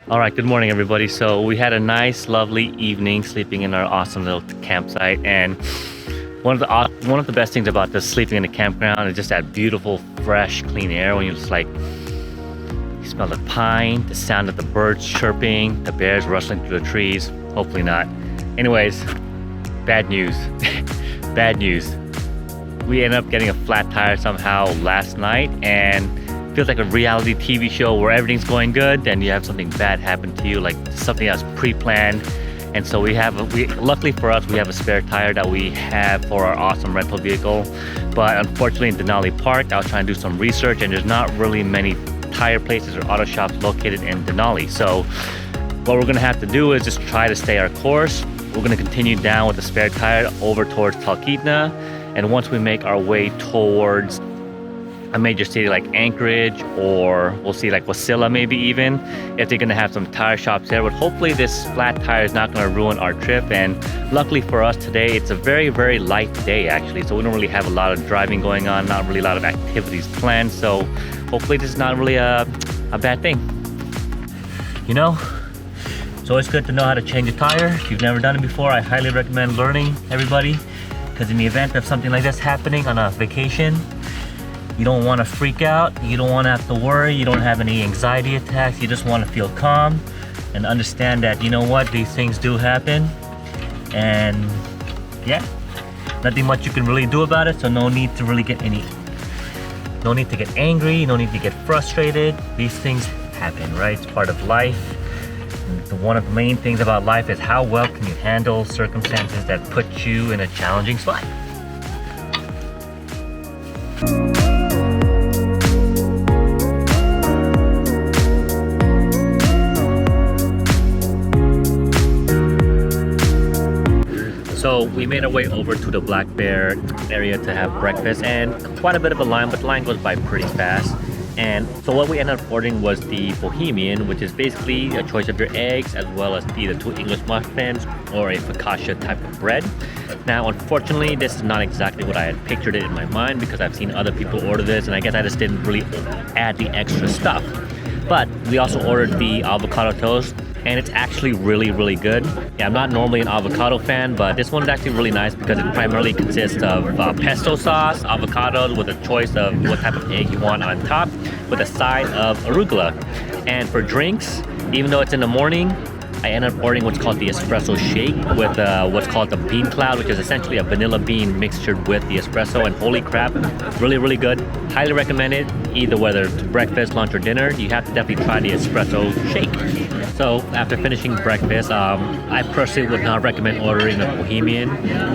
All right, good morning, everybody. So we had a nice, lovely evening sleeping in our awesome little campsite, and one of the best things about this sleeping in the campground is just that beautiful, fresh, clean air. When you just like you smell the pine, the sound of the birds chirping, the bears rustling through the trees. Hopefully not. Anyways, bad news. Bad news. We ended up getting a flat tire somehow last night, and feels like a reality TV show where everything's going good, then you have something bad happen to you, like something that's pre-planned. And so luckily for us, we have a spare tire that we have for our awesome rental vehicle. But unfortunately in Denali Park, I was trying to do some research and there's not really many tire places or auto shops located in Denali. So what we're gonna have to do is just try to stay our course. We're gonna continue down with the spare tire over towards Talkeetna. And once we make our way towards a major city like Anchorage, or we'll see like Wasilla maybe even, if they're gonna have some tire shops there. But hopefully this flat tire is not gonna ruin our trip. And luckily for us today, it's a very, very light day actually. So we don't really have a lot of driving going on, not really a lot of activities planned. So hopefully this is not really a bad thing. You know, it's always good to know how to change a tire. If you've never done it before, I highly recommend learning, everybody. Because in the event of something like this happening on a vacation, you don't want to freak out, you don't want to have to worry, you don't have any anxiety attacks, you just want to feel calm and understand that, you know what, these things do happen. And yeah, nothing much you can really do about it, so no need to really get no need to get angry, no need to get frustrated. These things happen, right? It's part of life. One of the main things about life is how well can you handle circumstances that put you in a challenging spot. So we made our way over to the Black Bear area to have breakfast, and quite a bit of a line, but the line goes by pretty fast. And so what we ended up ordering was the Bohemian, which is basically a choice of your eggs as well as either 2 English muffins or a focaccia type of bread. Now, unfortunately, this is not exactly what I had pictured it in my mind because I've seen other people order this, and I guess I just didn't really add the extra stuff. But we also ordered the avocado toast, and it's actually really, really good. Yeah, I'm not normally an avocado fan, but this one's actually really nice because it primarily consists of pesto sauce, avocados with a choice of what type of egg you want on top, with a side of arugula. And for drinks, even though it's in the morning, I ended up ordering what's called the espresso shake with what's called the bean cloud, which is essentially a vanilla bean mixtured with the espresso. And holy crap, really, really good. Highly recommend it, either whether it's breakfast, lunch, or dinner. You have to definitely try the espresso shake. So after finishing breakfast, I personally would not recommend ordering a Bohemian.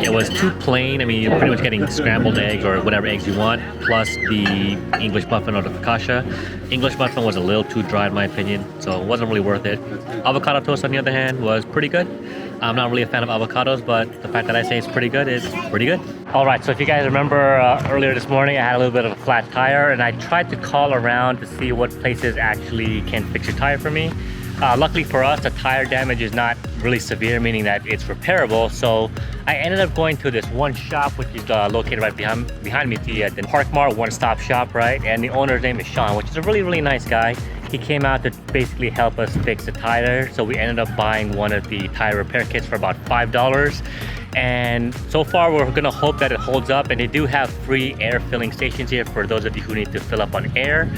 It was too plain. I mean, you're pretty much getting scrambled eggs or whatever eggs you want, plus the English muffin or the focaccia. English muffin was a little too dry in my opinion, so it wasn't really worth it. Avocado toast, on the other hand, was pretty good. I'm not really a fan of avocados, but the fact that I say it's pretty good is pretty good. All right, so if you guys remember earlier this morning, I had a little bit of a flat tire, and I tried to call around to see what places actually can fix your tire for me. Luckily for us, the tire damage is not really severe, meaning that it's repairable. So I ended up going to this one shop, which is located right behind me, the Parkmart one-stop shop, right? And the owner's name is Sean, which is a really, really nice guy. He came out to basically help us fix the tire. So we ended up buying one of the tire repair kits for about $5. And so far we're gonna hope that it holds up, and they do have free air filling stations here for those of you who need to fill up on air.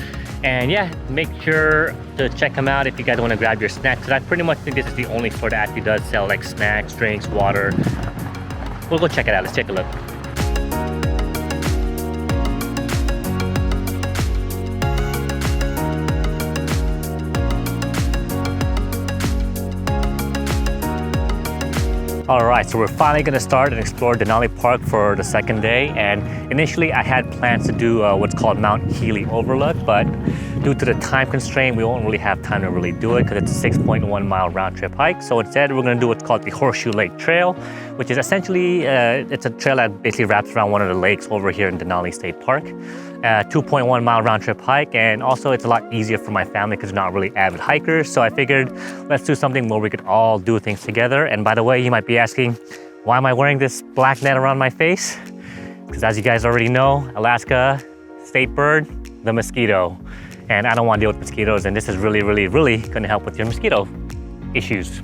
And yeah, make sure to check them out if you guys want to grab your snacks, because I pretty much think this is the only store that actually does sell like snacks, drinks, water. We'll go check it out. Let's take a look. All right, so we're finally gonna start and explore Denali Park for the second day. And initially I had plans to do what's called Mt Healy overlook, but due to the time constraint, we won't really have time to really do it because it's a 6.1 mile round trip hike. So instead we're gonna do what's called the Horseshoe Lake Trail, which is essentially, it's a trail that basically wraps around one of the lakes over here in Denali State Park. 2.1 mile round trip hike, and also it's a lot easier for my family because they're not really avid hikers. So I figured let's do something where we could all do things together. And by the way, you might be asking, why am I wearing this black net around my face? Because as you guys already know, Alaska state bird, the mosquito. and I don't want to deal with mosquitoes, and this is really, really, really going to help with your mosquito issues.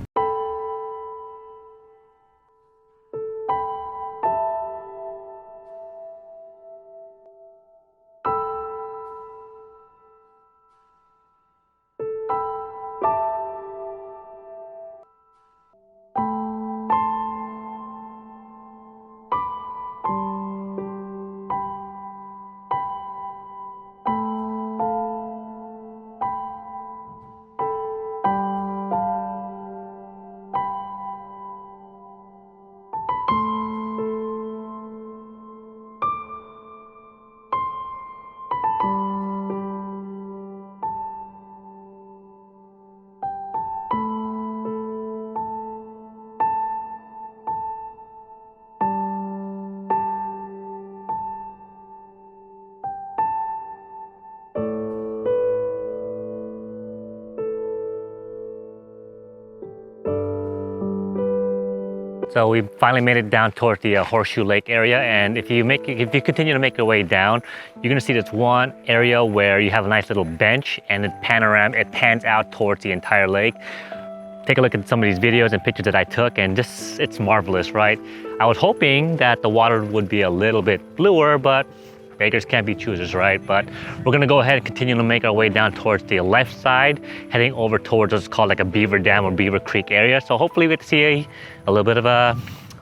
So we finally made it down towards the Horseshoe Lake area, and if you continue to make your way down, you're gonna see this one area where you have a nice little bench, and it pans out towards the entire lake. Take a look at some of these videos and pictures that I took, and just it's marvelous, right? I was hoping that the water would be a little bit bluer, but beggars can't be choosers, right? But we're gonna go ahead and continue to make our way down towards the left side, heading over towards what's called like a beaver dam or beaver creek area. So hopefully we get to see a little bit of a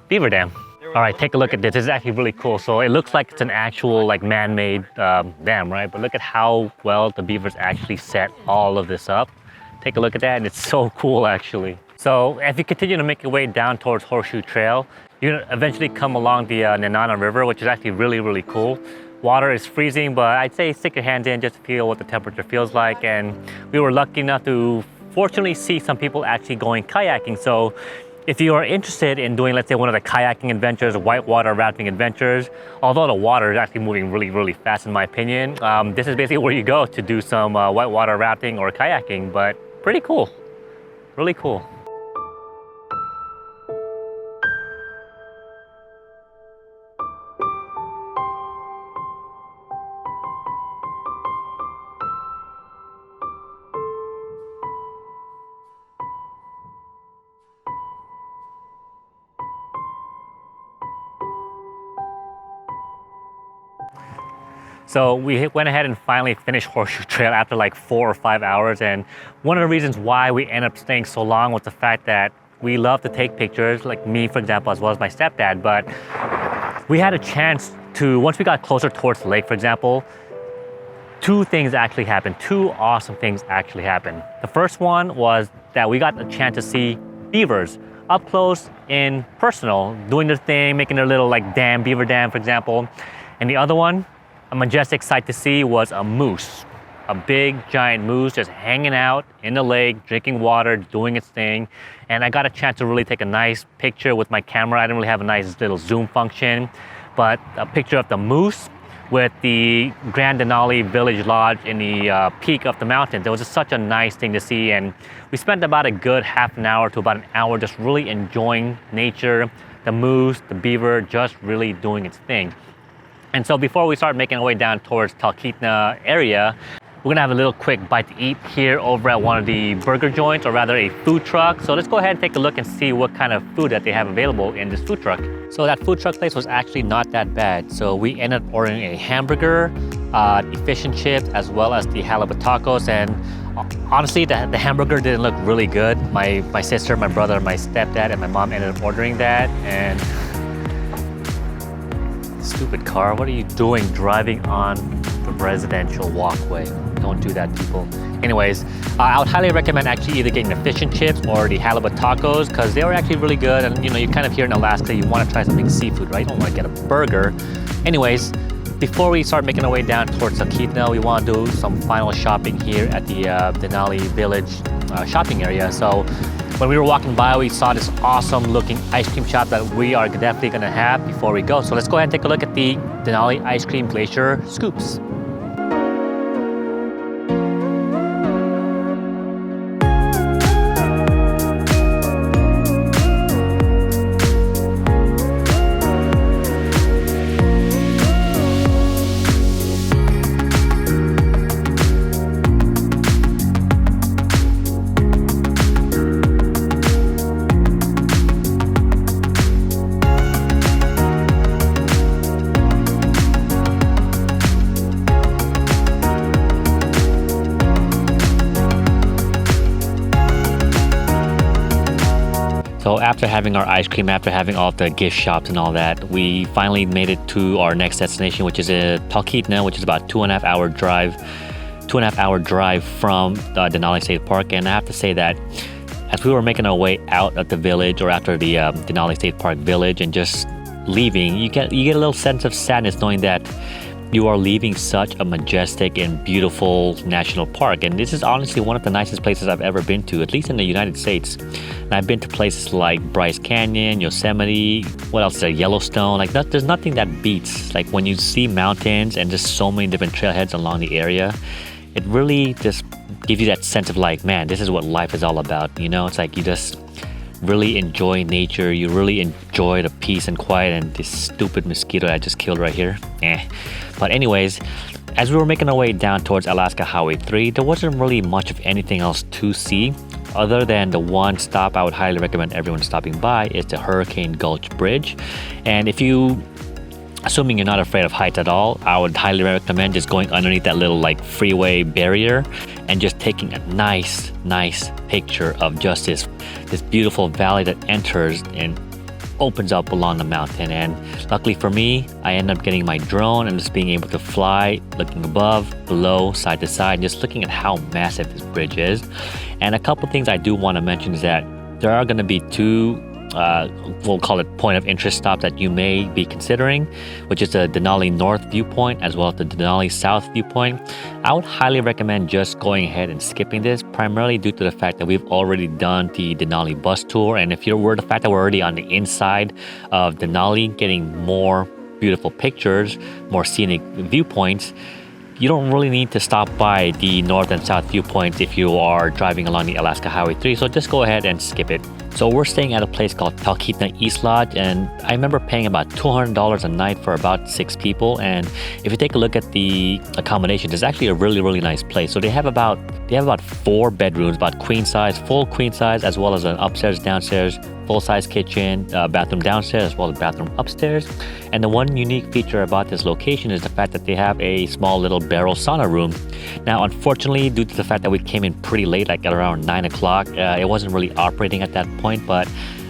beaver dam. All right, take a look at this. This is actually really cool. So it looks like it's an actual like man-made dam, right? But look at how well the beavers actually set all of this up. Take a look at that, and it's so cool actually. So if you continue to make your way down towards Horseshoe Trail, you eventually come along the Nenana River, which is actually really, really cool. Water is freezing, but I'd say stick your hands in just to feel what the temperature feels like. And we were lucky enough to fortunately see some people actually going kayaking. So if you are interested in doing, let's say, one of the kayaking adventures, whitewater rafting adventures, although the water is actually moving really, really fast in my opinion, this is basically where you go to do some whitewater rafting or kayaking, but pretty cool, really cool. So we went ahead and finally finished Horseshoe Trail after like 4 or 5 hours. And one of the reasons why we ended up staying so long was the fact that we love to take pictures, like me, for example, as well as my stepdad. But we had a chance to, once we got closer towards the lake, for example, two things actually happened. Two awesome things actually happened. The first one was that we got a chance to see beavers up close and personal, doing their thing, making their little like dam, beaver dam, for example. And the other one, a majestic sight to see, was a moose. A big giant moose just hanging out in the lake, drinking water, doing its thing. And I got a chance to really take a nice picture with my camera. I didn't really have a nice little zoom function, but a picture of the moose with the Grand Denali Village Lodge in the peak of the mountains. It was just such a nice thing to see, and we spent about a good half an hour to about an hour just really enjoying nature, the moose, the beaver, just really doing its thing. And so before we start making our way down towards Talkeetna area, we're gonna have a little quick bite to eat here over at one of the burger joints, or rather a food truck. So let's go ahead and take a look and see what kind of food that they have available in this food truck. So that food truck place was actually not that bad. So we ended up ordering a hamburger, the fish and chips, as well as the halibut tacos. And honestly, the hamburger didn't look really good. My sister, my brother, my stepdad, and my mom ended up ordering that. And stupid car, what are you doing driving on the residential walkway? Don't do that, people. Anyways, I would highly recommend actually either getting the fish and chips or the halibut tacos, because they were actually really good. And you know, you're kind of here in Alaska, you want to try something seafood, right? You don't want to get a burger. Anyways, before we start making our way down towards Talkeetna, we want to do some final shopping here at the Denali Village shopping area. So when we were walking by, we saw this awesome looking ice cream shop that we are definitely gonna have before we go. So let's go ahead and take a look at the Denali Ice Cream Glacier Scoops. So after having our ice cream, after having all the gift shops and all that, we finally made it to our next destination, which is Talkeetna, which is about 2.5 hour drive. 2.5 hour drive from Denali State Park. And I have to say that as we were making our way out of the village, or after the Denali State Park village, and just leaving, you get a little sense of sadness knowing that you are leaving such a majestic and beautiful national park. And this is honestly one of the nicest places I've ever been to, at least in the United States. And I've been to places like Bryce Canyon, Yosemite, what else is there, Yellowstone. Like there's nothing that beats like when you see mountains and just so many different trailheads along the area. It really just gives you that sense of like, man, this is what life is all about. You know, it's like you just really enjoy nature. You really enjoy the peace and quiet. And this stupid mosquito I just killed right here. But anyways, as we were making our way down towards Alaska Highway 3, there wasn't really much of anything else to see other than the one stop I would highly recommend everyone stopping by is the Hurricane Gulch Bridge. And if you, assuming you're not afraid of heights at all, I would highly recommend just going underneath that little like freeway barrier and just taking a nice picture of just this beautiful valley that enters and opens up along the mountain. And luckily for me, I ended up getting my drone and just being able to fly, looking above, below, side to side, just looking at how massive this bridge is. And a couple things I do want to mention is that there are going to be two we'll call it point of interest stop that you may be considering, which is the Denali North viewpoint as well as the Denali South viewpoint. I would highly recommend just going ahead and skipping this, primarily due to the fact that we've already done the Denali bus tour. And if you're the fact that we're already on the inside of Denali, getting more beautiful pictures, more scenic viewpoints, you don't really need to stop by the north and south viewpoints if you are driving along the Alaska Highway 3, so just go ahead and skip it. So we're staying at a place called Talkeetna East Lodge, and I remember paying about $200 a night for about 6 people. And if you take a look at the accommodation, it's actually a really nice place. So they have about 4 bedrooms, about full queen size, as well as an upstairs, downstairs, full-size kitchen, bathroom downstairs, as well as bathroom upstairs. And the one unique feature about this location is the fact that they have a small little barrel sauna room. Now, unfortunately, due to the fact that we came in pretty late, like at around 9 o'clock, it wasn't really operating at that point. But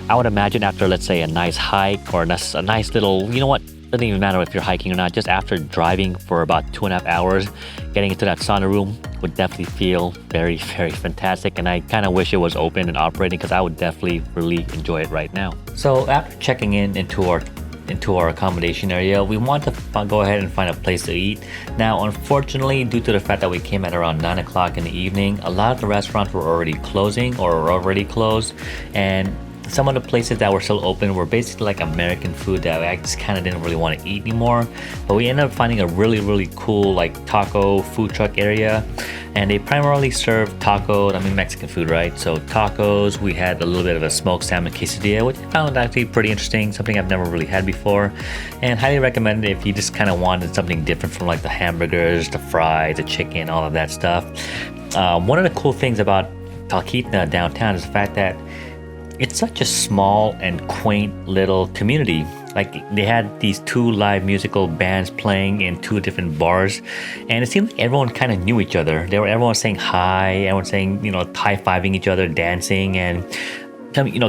I would imagine after, let's say, a nice hike or a nice little, you know what, doesn't even matter if you're hiking or not, just after driving for about 2.5 hours, getting into that sauna room would definitely feel very fantastic. And I kind of wish it was open and operating because I would definitely really enjoy it right now. So after checking into our accommodation area, we want to go ahead and find a place to eat. Now, unfortunately, due to the fact that we came at around 9 o'clock in the evening, a lot of the restaurants were already closing or were already closed, and some of the places that were still open were basically like American food that I just kind of didn't really want to eat anymore. But we ended up finding a really cool like taco food truck area, and they primarily serve tacos. I mean, Mexican food, right? So tacos. We had a little bit of a smoked salmon quesadilla, which I found actually pretty interesting, something I've never really had before, and highly recommend it if you just kind of wanted something different from like the hamburgers, the fries, the chicken, all of that stuff. One of the cool things about Talkeetna downtown is the fact that it's such a small and quaint little community. Like they had these 2 live musical bands playing in 2 different bars, and it seemed like everyone kind of knew each other. Everyone saying hi, everyone saying, high-fiving each other, dancing, and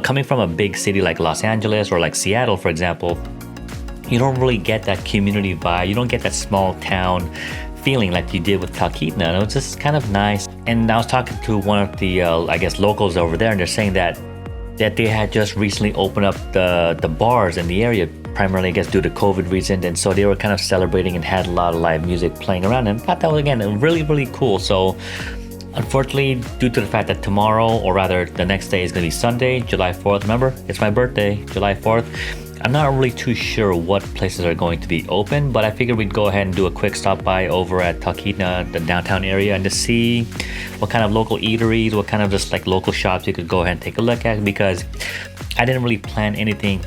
coming from a big city like Los Angeles or like Seattle, for example, you don't really get that community vibe. You don't get that small town feeling like you did with Talkeetna. And it was just kind of nice. And I was talking to one of the locals over there, and they're saying that they had just recently opened up the bars in the area, primarily I guess due to COVID reasons, and so they were kind of celebrating and had a lot of live music playing around, and I thought that was again really cool. So unfortunately, due to the fact that tomorrow, or rather the next day, is going to be Sunday, July 4th, remember, it's my birthday, July 4th, I'm not really too sure what places are going to be open, but I figured we'd go ahead and do a quick stop by over at Talkeetna, the downtown area, and to see what kind of local eateries, what kind of just like local shops you could go ahead and take a look at, because I didn't really plan anything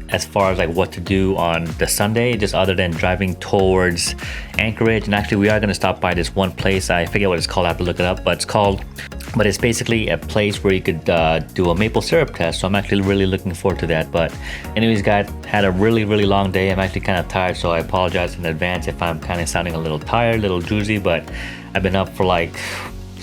as far as like what to do on the Sunday, just other than driving towards Anchorage. And actually we are going to stop by this one place, I forget what it's called, I have to look it up, but it's basically a place where you could do a maple syrup test. So I'm actually really looking forward to that. But anyways, guys, had a really long day. I'm actually kind of tired, so I apologize in advance if I'm kind of sounding a little tired, a little droozy, but I've been up for like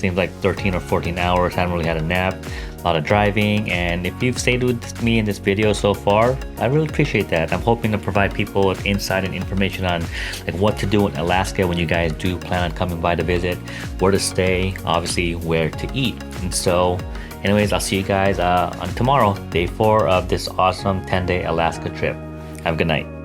seems like 13 or 14 hours. Haven't really had a nap, a lot of driving. And if you've stayed with me in this video so far, I really appreciate that. I'm hoping to provide people with insight and information on like what to do in Alaska when you guys do plan on coming by to visit, where to stay, obviously where to eat. And so anyways, I'll see you guys on tomorrow, day 4 of this awesome 10-day Alaska trip. Have a good night.